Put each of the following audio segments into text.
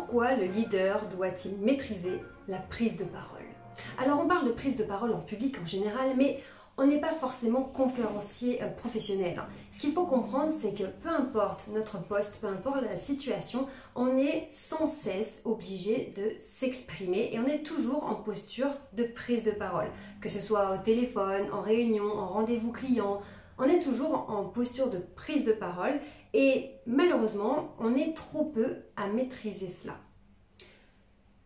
Pourquoi le leader doit-il maîtriser la prise de parole? Alors on parle de prise de parole en public en général, mais on n'est pas forcément conférencier professionnel. Ce qu'il faut comprendre, c'est que peu importe notre poste, peu importe la situation, on est sans cesse obligé de s'exprimer et on est toujours en posture de prise de parole. Que ce soit au téléphone, en réunion, en rendez-vous client, on est toujours en posture de prise de parole et malheureusement, on est trop peu à maîtriser cela.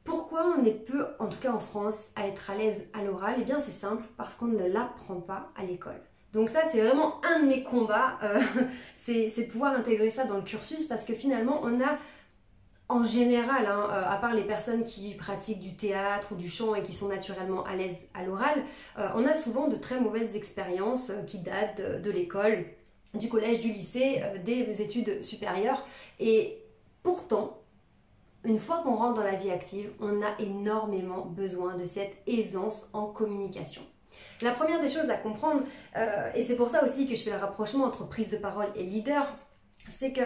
Pourquoi on est peu, en tout cas en France, à être à l'aise à l'oral? Eh bien c'est simple, parce qu'on ne l'apprend pas à l'école. Donc ça c'est vraiment un de mes combats, c'est de pouvoir intégrer ça dans le cursus parce que finalement on a en général, à part les personnes qui pratiquent du théâtre ou du chant et qui sont naturellement à l'aise à l'oral, on a souvent de très mauvaises expériences qui datent de l'école, du collège, du lycée, des études supérieures. Et pourtant, une fois qu'on rentre dans la vie active, on a énormément besoin de cette aisance en communication. La première des choses à comprendre, et c'est pour ça aussi que je fais le rapprochement entre prise de parole et leader, c'est que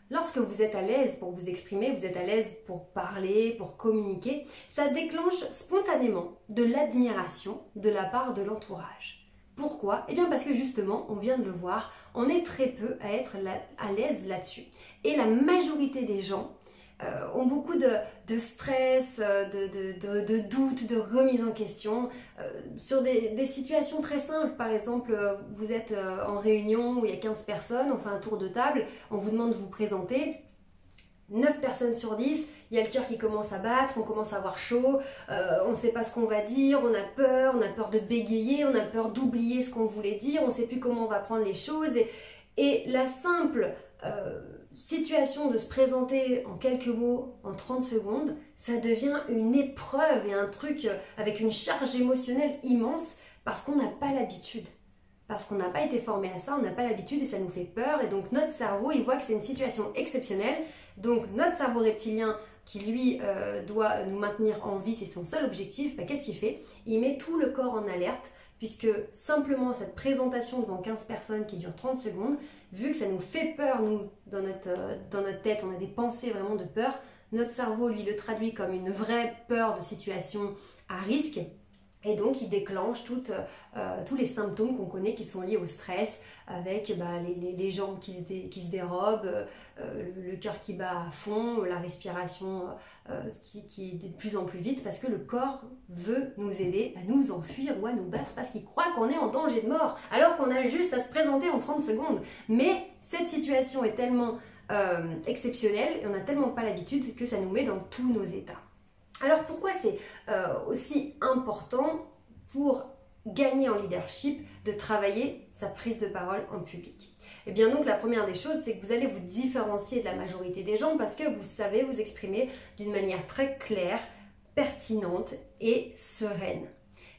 lorsque vous êtes à l'aise pour vous exprimer, vous êtes à l'aise pour parler, pour communiquer, ça déclenche spontanément de l'admiration de la part de l'entourage. Pourquoi? Eh bien parce que justement, on vient de le voir, on est très peu à être à l'aise là-dessus. Et la majorité des gens ont beaucoup de stress, de doutes, de remise en question sur des situations très simples. Par exemple, vous êtes en réunion où il y a 15 personnes, on fait un tour de table, on vous demande de vous présenter. 9 personnes sur 10, il y a le cœur qui commence à battre, on commence à avoir chaud, on ne sait pas ce qu'on va dire, on a peur de bégayer, on a peur d'oublier ce qu'on voulait dire, on ne sait plus comment on va prendre les choses. Et la simple situation de se présenter en quelques mots, en 30 secondes, ça devient une épreuve et un truc avec une charge émotionnelle immense parce qu'on n'a pas l'habitude. Parce qu'on n'a pas été formé à ça, on n'a pas l'habitude et ça nous fait peur. Et donc notre cerveau, il voit que c'est une situation exceptionnelle. Donc notre cerveau reptilien, qui lui doit nous maintenir en vie, c'est son seul objectif, bah, qu'est-ce qu'il fait? Il met tout le corps en alerte, puisque simplement cette présentation devant 15 personnes qui dure 30 secondes, vu que ça nous fait peur, nous, dans notre tête, on a des pensées vraiment de peur, notre cerveau, lui, le traduit comme une vraie peur de situation à risque. Et donc, il déclenche tous les symptômes qu'on connaît qui sont liés au stress, avec les jambes qui se dérobent, le cœur qui bat à fond, la respiration qui est de plus en plus vite, parce que le corps veut nous aider à nous enfuir ou à nous battre, parce qu'il croit qu'on est en danger de mort, alors qu'on a juste à se présenter en 30 secondes. Mais cette situation est tellement exceptionnelle, et on n'a tellement pas l'habitude que ça nous met dans tous nos états. Alors pourquoi c'est aussi important pour gagner en leadership de travailler sa prise de parole en public? Eh bien donc la première des choses, c'est que vous allez vous différencier de la majorité des gens parce que vous savez vous exprimer d'une manière très claire, pertinente et sereine.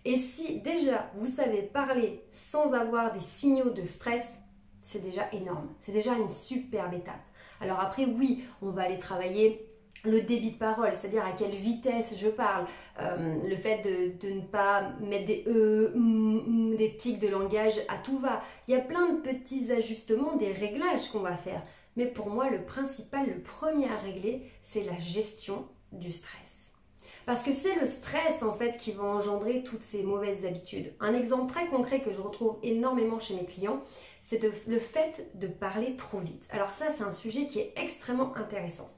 Et si déjà vous savez parler sans avoir des signaux de stress, c'est déjà énorme, c'est déjà une superbe étape. Alors après oui, on va aller travailler le débit de parole, c'est-à-dire à quelle vitesse je parle, le fait de ne pas mettre des des tics de langage à tout va. Il y a plein de petits ajustements, des réglages qu'on va faire. Mais pour moi, le principal, le premier à régler, c'est la gestion du stress. Parce que c'est le stress en fait qui va engendrer toutes ces mauvaises habitudes. Un exemple très concret que je retrouve énormément chez mes clients, c'est le fait de parler trop vite. Alors ça, c'est un sujet qui est extrêmement intéressant.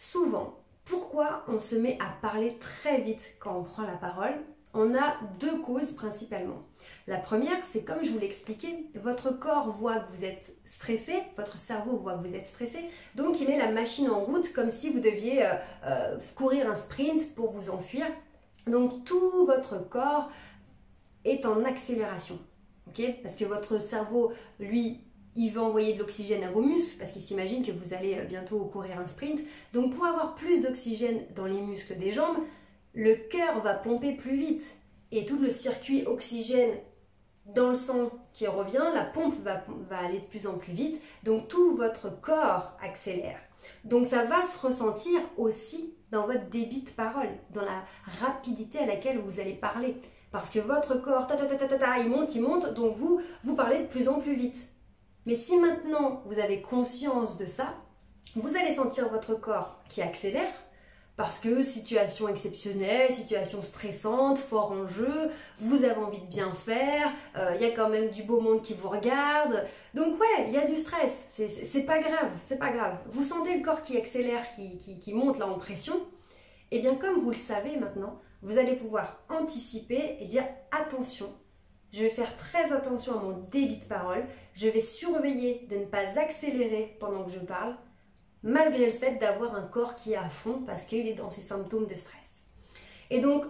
Souvent, pourquoi on se met à parler très vite quand on prend la parole? On a deux causes principalement. La première, c'est comme je vous l'ai expliqué, votre corps voit que vous êtes stressé, votre cerveau voit que vous êtes stressé, donc il met la machine en route comme si vous deviez courir un sprint pour vous enfuir. Donc tout votre corps est en accélération, okay? Parce que votre cerveau, lui, il veut envoyer de l'oxygène à vos muscles parce qu'il s'imagine que vous allez bientôt courir un sprint. Donc pour avoir plus d'oxygène dans les muscles des jambes, le cœur va pomper plus vite et tout le circuit oxygène dans le sang qui revient, la pompe va aller de plus en plus vite. Donc tout votre corps accélère. Donc ça va se ressentir aussi dans votre débit de parole, dans la rapidité à laquelle vous allez parler. Parce que votre corps, il monte, donc vous parlez de plus en plus vite. Mais si maintenant vous avez conscience de ça, vous allez sentir votre corps qui accélère, Parce que situation exceptionnelle, situation stressante, fort enjeu, vous avez envie de bien faire, il y a quand même du beau monde qui vous regarde. Donc ouais, il y a du stress, c'est pas grave, c'est pas grave. Vous sentez le corps qui accélère, qui monte là en pression. Et bien comme vous le savez maintenant, vous allez pouvoir anticiper et dire attention, je vais faire très attention à mon débit de parole, je vais surveiller de ne pas accélérer pendant que je parle, malgré le fait d'avoir un corps qui est à fond parce qu'il est dans ses symptômes de stress. Et donc,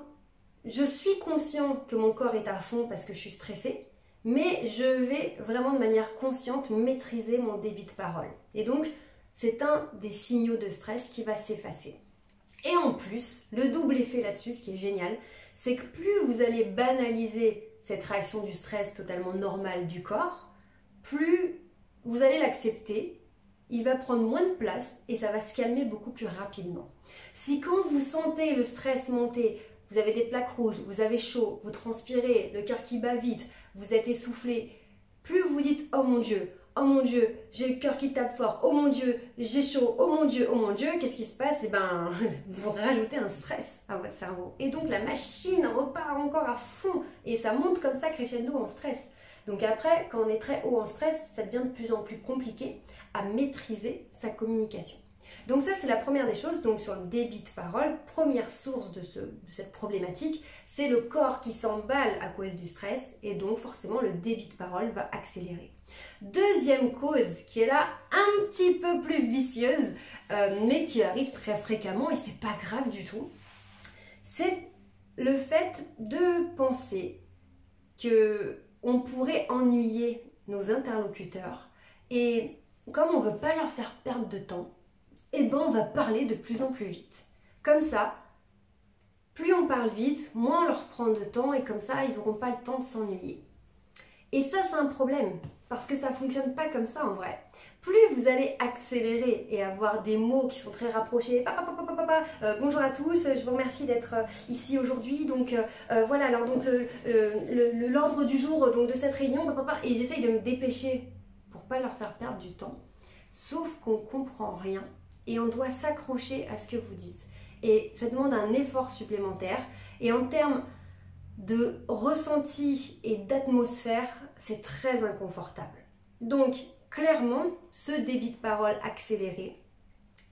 je suis conscient que mon corps est à fond parce que je suis stressée, mais je vais vraiment de manière consciente maîtriser mon débit de parole. Et donc, c'est un des signaux de stress qui va s'effacer. Et en plus, le double effet là-dessus, ce qui est génial, c'est que plus vous allez banaliser cette réaction du stress totalement normale du corps, plus vous allez l'accepter, il va prendre moins de place et ça va se calmer beaucoup plus rapidement. Si quand vous sentez le stress monter, vous avez des plaques rouges, vous avez chaud, vous transpirez, le cœur qui bat vite, vous êtes essoufflé, plus vous dites « Oh mon Dieu, j'ai le cœur qui tape fort, oh mon Dieu, j'ai chaud, oh mon Dieu, qu'est-ce qui se passe ?» Eh ben, vous rajoutez un stress à votre cerveau. Et donc la machine repart encore à fond et ça monte comme ça crescendo en stress. Donc après, quand on est très haut en stress, ça devient de plus en plus compliqué à maîtriser sa communication. Donc ça, c'est la première des choses. Donc sur le débit de parole, première source de cette problématique, c'est le corps qui s'emballe à cause du stress et donc forcément le débit de parole va accélérer. Deuxième cause qui est là un petit peu plus vicieuse, mais qui arrive très fréquemment et c'est pas grave du tout, c'est le fait de penser que on pourrait ennuyer nos interlocuteurs et comme on ne veut pas leur faire perdre de temps, eh ben on va parler de plus en plus vite. Comme ça, plus on parle vite, moins on leur prend de temps et comme ça, ils n'auront pas le temps de s'ennuyer. Et ça, c'est un problème parce que ça ne fonctionne pas comme ça en vrai. Plus vous allez accélérer et avoir des mots qui sont très rapprochés, bonjour à tous, je vous remercie d'être ici aujourd'hui. Donc voilà, alors donc l'ordre du jour donc, de cette réunion, et j'essaye de me dépêcher pour pas leur faire perdre du temps. Sauf qu'on comprend rien et on doit s'accrocher à ce que vous dites. Et ça demande un effort supplémentaire. Et en termes de ressenti et d'atmosphère, c'est très inconfortable. Donc, clairement, ce débit de parole accéléré,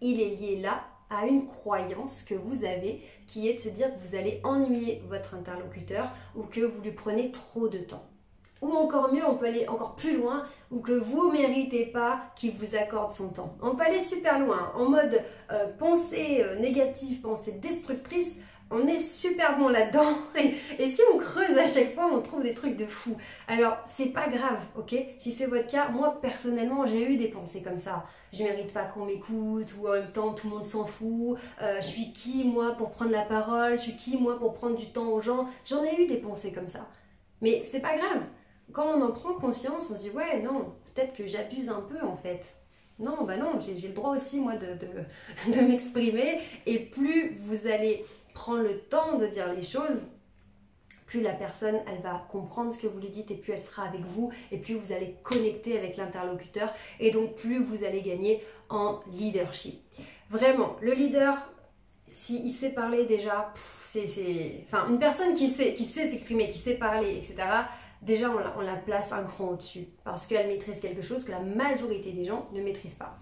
il est lié là à une croyance que vous avez qui est de se dire que vous allez ennuyer votre interlocuteur ou que vous lui prenez trop de temps. Ou encore mieux, on peut aller encore plus loin, ou que vous ne méritez pas qu'il vous accorde son temps. On peut aller super loin, en mode pensée négative, pensée destructrice, on est super bon là-dedans. Et si on creuse à chaque fois, on trouve des trucs de fou. Alors, c'est pas grave, ok? Si c'est votre cas, moi personnellement, j'ai eu des pensées comme ça. Je mérite pas qu'on m'écoute, ou en même temps, tout le monde s'en fout. Je suis qui, moi, pour prendre la parole? Je suis qui, moi, pour prendre du temps aux gens? J'en ai eu des pensées comme ça. Mais c'est pas grave. Quand on en prend conscience, on se dit ouais non, peut-être que j'abuse un peu en fait. Non, bah non, j'ai le droit aussi moi de m'exprimer. Et plus vous allez prendre le temps de dire les choses, plus la personne elle va comprendre ce que vous lui dites et plus elle sera avec vous et plus vous allez connecter avec l'interlocuteur et donc plus vous allez gagner en leadership. Vraiment, le leader, s'il sait parler déjà, enfin une personne qui sait s'exprimer, qui sait parler, etc. Déjà, on la place un cran au-dessus parce qu'elle maîtrise quelque chose que la majorité des gens ne maîtrisent pas.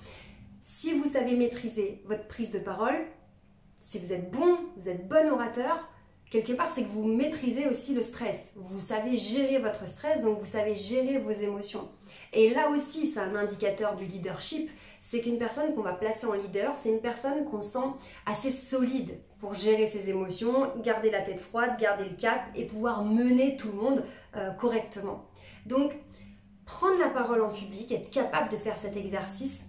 Si vous savez maîtriser votre prise de parole, si vous êtes bon orateur, quelque part, c'est que vous maîtrisez aussi le stress. Vous savez gérer votre stress, donc vous savez gérer vos émotions. Et là aussi, c'est un indicateur du leadership. C'est qu'une personne qu'on va placer en leader, c'est une personne qu'on sent assez solide pour gérer ses émotions, garder la tête froide, garder le cap et pouvoir mener tout le monde correctement. Donc, prendre la parole en public, être capable de faire cet exercice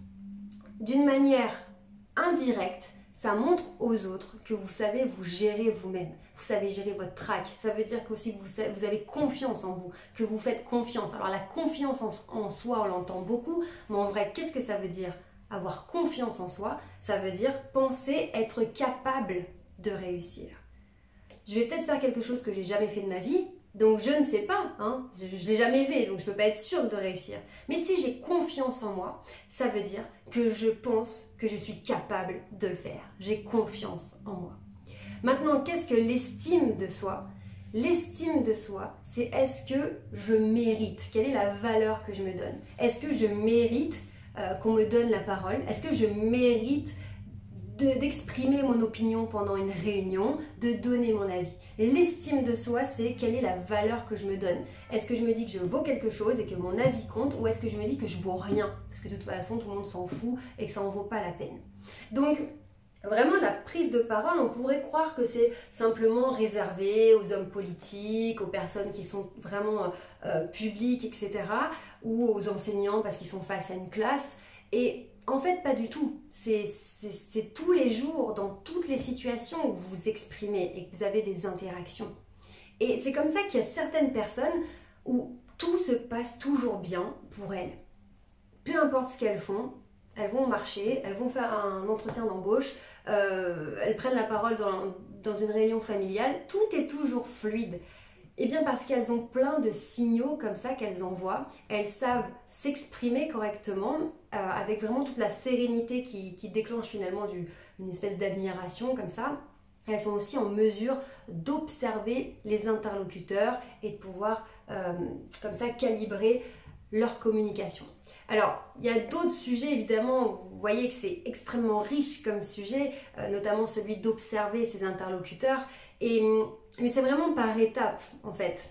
d'une manière indirecte, ça montre aux autres que vous savez vous gérer vous-même. Vous savez gérer votre trac. Ça veut dire aussi que vous avez confiance en vous, que vous faites confiance. Alors la confiance en soi, on l'entend beaucoup, mais en vrai, qu'est-ce que ça veut dire? Avoir confiance en soi, ça veut dire penser être capable de réussir. Je vais peut-être faire quelque chose que j'ai jamais fait de ma vie, Donc je ne sais pas, hein, je ne l'ai jamais fait, donc je ne peux pas être sûre de réussir. Mais si j'ai confiance en moi, ça veut dire que je pense que je suis capable de le faire. J'ai confiance en moi. Maintenant, qu'est-ce que l'estime de soi? L'estime de soi, c'est est-ce que je mérite? Quelle est la valeur que je me donne? Est-ce que je mérite qu'on me donne la parole? Est-ce que je mérite d'exprimer mon opinion pendant une réunion, de donner mon avis? L'estime de soi, c'est quelle est la valeur que je me donne. Est-ce que je me dis que je vaux quelque chose et que mon avis compte, ou est-ce que je me dis que je vaux rien? Parce que de toute façon, tout le monde s'en fout et que ça n'en vaut pas la peine. Donc, vraiment, la prise de parole, on pourrait croire que c'est simplement réservé aux hommes politiques, aux personnes qui sont vraiment publiques, etc., ou aux enseignants parce qu'ils sont face à une classe. Et en fait, pas du tout. C'est tous les jours, dans toutes les situations où vous vous exprimez et que vous avez des interactions. Et c'est comme ça qu'il y a certaines personnes où tout se passe toujours bien pour elles. Peu importe ce qu'elles font, elles vont marcher, elles vont faire un entretien d'embauche, elles prennent la parole dans une réunion familiale, tout est toujours fluide. Eh bien parce qu'elles ont plein de signaux comme ça qu'elles envoient, elles savent s'exprimer correctement avec vraiment toute la sérénité qui déclenche finalement une espèce d'admiration comme ça. Elles sont aussi en mesure d'observer les interlocuteurs et de pouvoir comme ça calibrer leur communication. Alors, il y a d'autres sujets, évidemment, vous voyez que c'est extrêmement riche comme sujet, notamment celui d'observer ses interlocuteurs. Mais c'est vraiment par étapes, en fait,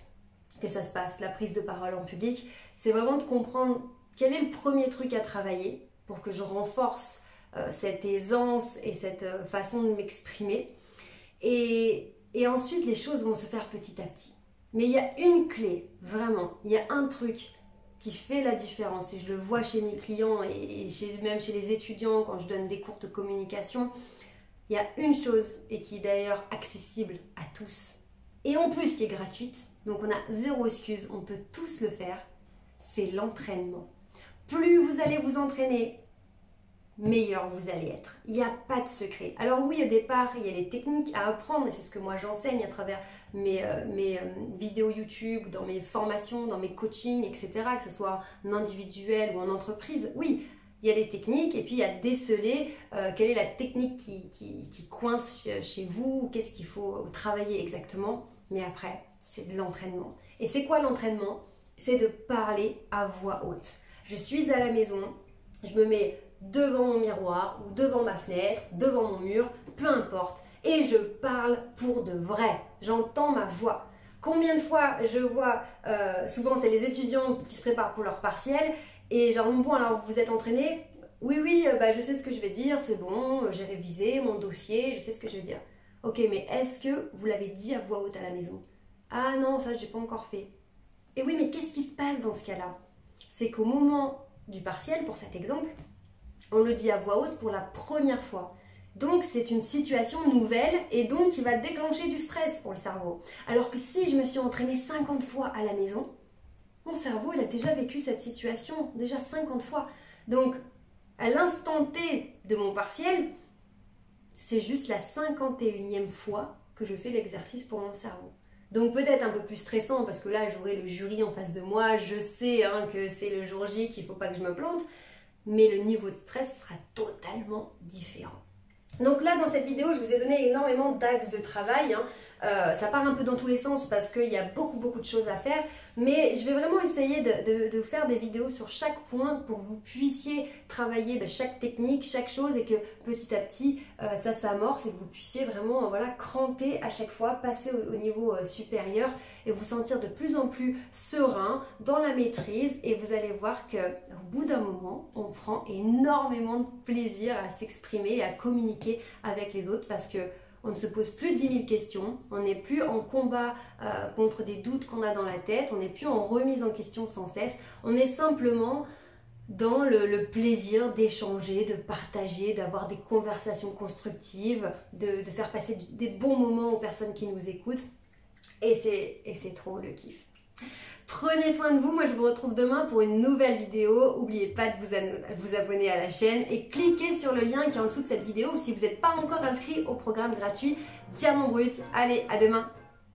que ça se passe, la prise de parole en public. C'est vraiment de comprendre quel est le premier truc à travailler pour que je renforce cette aisance et cette façon de m'exprimer. Et ensuite, les choses vont se faire petit à petit. Mais il y a une clé, vraiment, il y a un truc qui fait la différence, et je le vois chez mes clients et même chez les étudiants quand je donne des cours de communication. Il y a une chose, et qui est d'ailleurs accessible à tous, et en plus qui est gratuite, donc on a zéro excuse, on peut tous le faire, c'est l'entraînement. Plus vous allez vous entraîner, meilleur vous allez être. Il n'y a pas de secret. Alors oui, au départ, il y a les techniques à apprendre, et c'est ce que moi j'enseigne à travers mes vidéos YouTube, dans mes formations, dans mes coachings, etc., que ce soit en individuel ou en entreprise. Oui, il y a les techniques, et puis il y a déceler quelle est la technique qui coince chez vous, qu'est-ce qu'il faut travailler exactement. Mais après, c'est de l'entraînement. Et c'est quoi l'entraînement? C'est de parler à voix haute. Je suis à la maison, je me mets devant mon miroir ou devant ma fenêtre, devant mon mur, peu importe, et je parle pour de vrai. J'entends ma voix. Combien de fois je vois, souvent c'est les étudiants qui se préparent pour leur partiel, et genre bon alors vous êtes entraînés? Oui, je sais ce que je vais dire, c'est bon, j'ai révisé mon dossier, je sais ce que je vais dire. Ok, mais est-ce que vous l'avez dit à voix haute à la maison? Ah non, ça j'ai pas encore fait. Et oui, mais qu'est-ce qui se passe dans ce cas-là? C'est qu'au moment du partiel, pour cet exemple, on le dit à voix haute pour la première fois. Donc c'est une situation nouvelle et donc qui va déclencher du stress pour le cerveau. Alors que si je me suis entraînée 50 fois à la maison, mon cerveau il a déjà vécu cette situation, déjà 50 fois. Donc à l'instant T de mon partiel, c'est juste la 51e fois que je fais l'exercice pour mon cerveau. Donc peut-être un peu plus stressant parce que là j'aurai le jury en face de moi, je sais que c'est le jour J, qu'il ne faut pas que je me plante, mais le niveau de stress sera totalement différent. Donc là dans cette vidéo je vous ai donné énormément d'axes de travail, ça part un peu dans tous les sens parce qu'il y a beaucoup de choses à faire, mais je vais vraiment essayer de faire des vidéos sur chaque point pour que vous puissiez travailler chaque technique, chaque chose, et que petit à petit ça s'amorce et que vous puissiez vraiment cranter à chaque fois, passer au niveau supérieur et vous sentir de plus en plus serein dans la maîtrise, et vous allez voir qu'au bout d'un moment on prend énormément de plaisir à s'exprimer et à communiquer avec les autres parce que on ne se pose plus 10 000 questions, on n'est plus en combat contre des doutes qu'on a dans la tête, on n'est plus en remise en question sans cesse, on est simplement dans le plaisir d'échanger, de partager, d'avoir des conversations constructives, de faire passer des bons moments aux personnes qui nous écoutent, et c'est trop le kiff. Prenez soin de vous, moi je vous retrouve demain pour une nouvelle vidéo. N'oubliez pas de vous abonner à la chaîne et cliquez sur le lien qui est en dessous de cette vidéo si vous n'êtes pas encore inscrit au programme gratuit Diamant Brut. Allez, à demain!